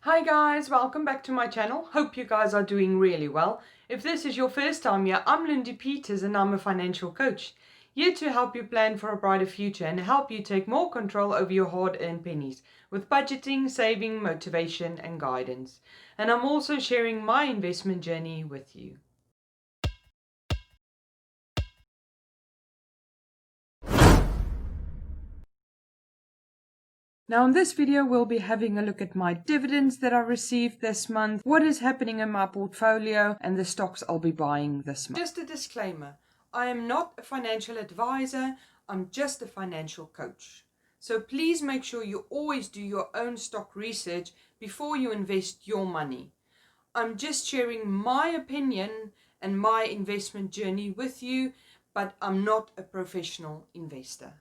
Hi guys, welcome back to my channel. Hope you guys are doing really well. If this is your first time here, I'm Lindy Peters and I'm a financial coach. Here to help you plan for a brighter future and help you take more control over your hard-earned pennies with budgeting, saving, motivation and guidance. And I'm also sharing my investment journey with you. Now in this video we'll be having a look at my dividends that I received this month, what is happening in my portfolio and the stocks I'll be buying this month. Just a disclaimer, I am not a financial advisor, I'm just a financial coach. So please make sure you always do your own stock research before you invest your money. I'm just sharing my opinion and my investment journey with you, but I'm not a professional investor.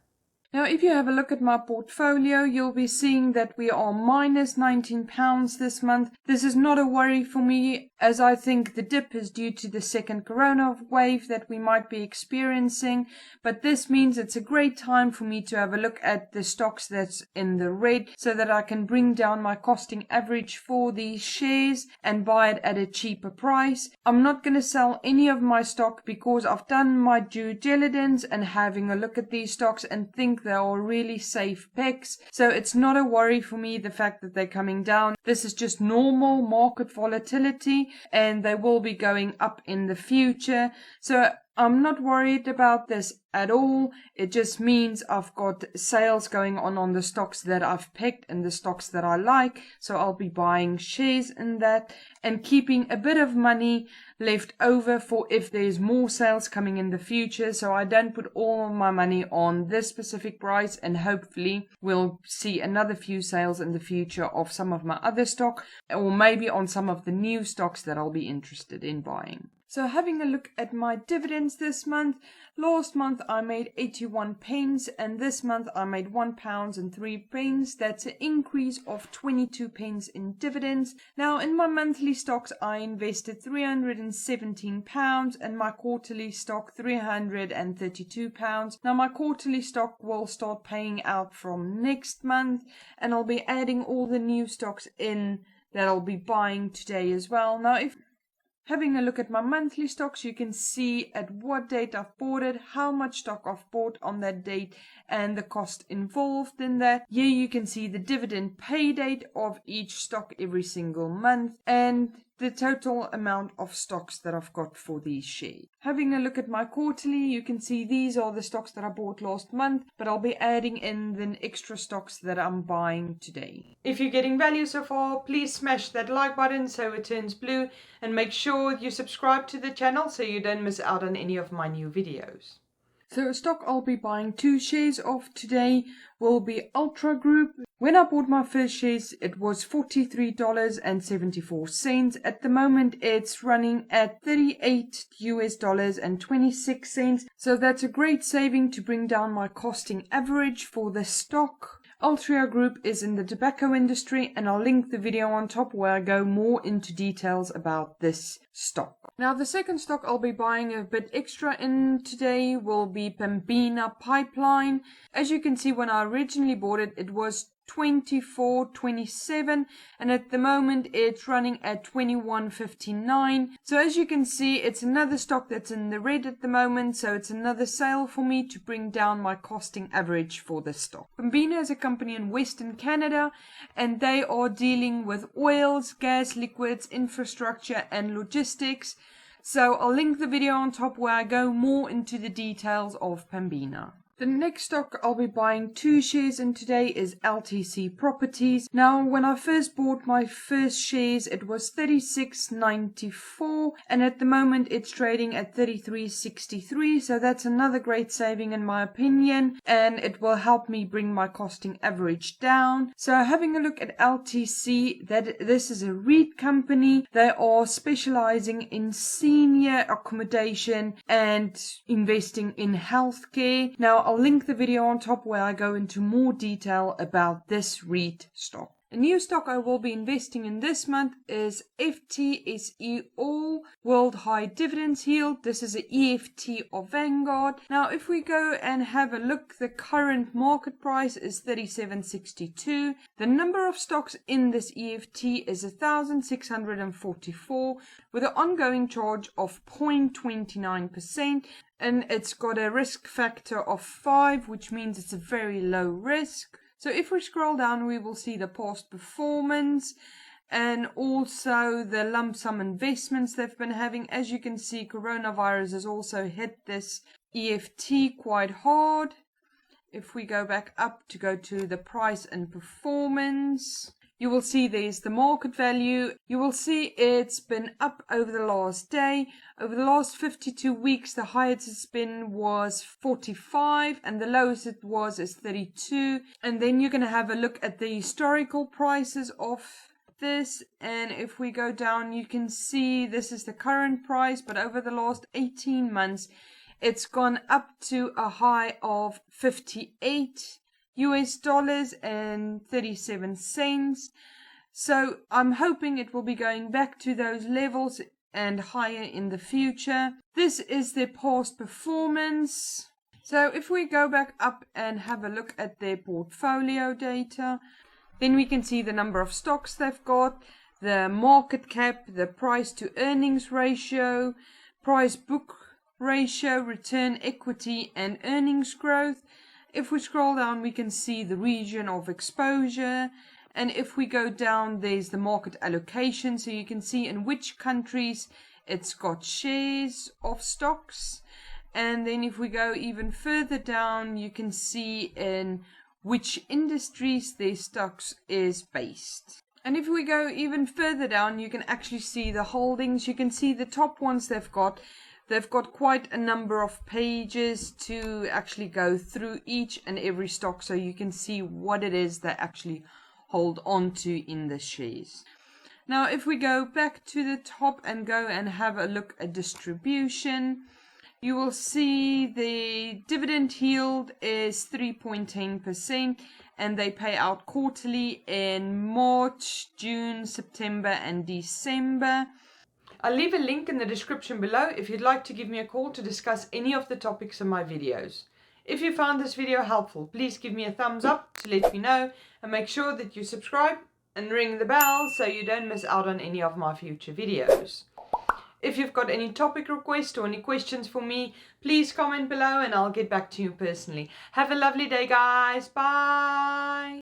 Now, if you have a look at my portfolio, you'll be seeing that we are minus £19 this month. This is not a worry for me, as I think the dip is due to the second corona wave that we might be experiencing. But this means it's a great time for me to have a look at the stocks that's in the red so that I can bring down my costing average for these shares and buy it at a cheaper price. I'm not going to sell any of my stock because I've done my due diligence and having a look at these stocks and think they are really safe picks. So it's not a worry for me, the fact that they're coming down. This is just normal market volatility and they will be going up in the future. So I'm not worried about this at all. It just means I've got sales going on the stocks that I've picked and the stocks that I like. So I'll be buying shares in that and keeping a bit of money left over for if there's more sales coming in the future. So I don't put all of my money on this specific price, and hopefully we'll see another few sales in the future of some of my other stock, or maybe on some of the new stocks that I'll be interested in buying. So having a look at my dividends this month, last month I made 81 pence and this month I made £1.03. That's an increase of 22 pence in dividends. Now in my monthly stocks I invested £317 and my quarterly stock £332. Now my quarterly stock will start paying out from next month and I'll be adding all the new stocks in that I'll be buying today as well. Now if having a look at my monthly stocks, you can see at what date I've bought it, how much stock I've bought on that date, and the cost involved in that. Here you can see the dividend pay date of each stock every single month, and the total amount of stocks that I've got for these shares. Having a look at my quarterly, you can see these are the stocks that I bought last month, but I'll be adding in the extra stocks that I'm buying today. If you're getting value so far, please smash that like button so it turns blue, and make sure you subscribe to the channel so you don't miss out on any of my new videos. So a stock I'll be buying 2 shares of today will be Altria Group. When I bought my first shares, it was $43.74. At the moment, it's running at $38.26. So that's a great saving to bring down my costing average for the stock. Altria Group is in the tobacco industry, and I'll link the video on top where I go more into details about this stock. Now the second stock I'll be buying a bit extra in today will be Pembina Pipeline. As you can see, when I originally bought it, it was $24.27 and at the moment it's running at $21.59. So as you can see, it's another stock that's in the red at the moment, so it's another sale for me to bring down my costing average for this stock. Pembina is a company in Western Canada and they are dealing with oils, gas, liquids, infrastructure and logistics. So I'll link the video on top where I go more into the details of Pembina. The next stock I'll be buying 2 shares in today is LTC Properties. Now, when I first bought my first shares, it was $36.94, and at the moment it's trading at $33.63. So that's another great saving in my opinion, and it will help me bring my costing average down. So having a look at LTC, this is a REIT company. They are specializing in senior accommodation and investing in healthcare. Now, I'll link the video on top where I go into more detail about this REIT stock. A new stock I will be investing in this month is FTSE All World High Dividends Yield. This is an EFT of Vangaurd. Now if we go and have a look, the current market price is 37.62. The number of stocks in this EFT is 1,644 with an ongoing charge of 0.29%, and it's got a risk factor of 5, which means it's a very low risk. So if we scroll down, we will see the past performance and also the lump sum investments they've been having. As you can see, coronavirus has also hit this EFT quite hard. If we go back up to go to the price and performance, you will see there's the market value. You will see it's been up over the last day. Over the last 52 weeks, the highest it's been was 45 and the lowest it was is 32. And then you're going to have a look at the historical prices of this. And if we go down, you can see this is the current price, but over the last 18 months, it's gone up to a high of $58.37. So I'm hoping it will be going back to those levels and higher in the future. This is their past performance. So if we go back up and have a look at their portfolio data, then we can see the number of stocks they've got, the market cap, the price to earnings ratio, price book ratio, return equity and earnings growth. If we scroll down, we can see the region of exposure. And if we go down, there's the market allocation. So you can see in which countries it's got shares of stocks. And then if we go even further down, you can see in which industries their stocks is based. And if we go even further down, you can actually see the holdings. You can see the top ones they've got. They've got quite a number of pages to actually go through each and every stock, so you can see what it is they actually hold on to in the shares. Now if we go back to the top and go and have a look at distribution, you will see the dividend yield is 3.10% and they pay out quarterly in March, June, September and December. I'll leave a link in the description below if you'd like to give me a call to discuss any of the topics in my videos. If you found this video helpful, please give me a thumbs up to let me know and make sure that you subscribe and ring the bell so you don't miss out on any of my future videos. If you've got any topic requests or any questions for me, please comment below and I'll get back to you personally. Have a lovely day, guys. Bye.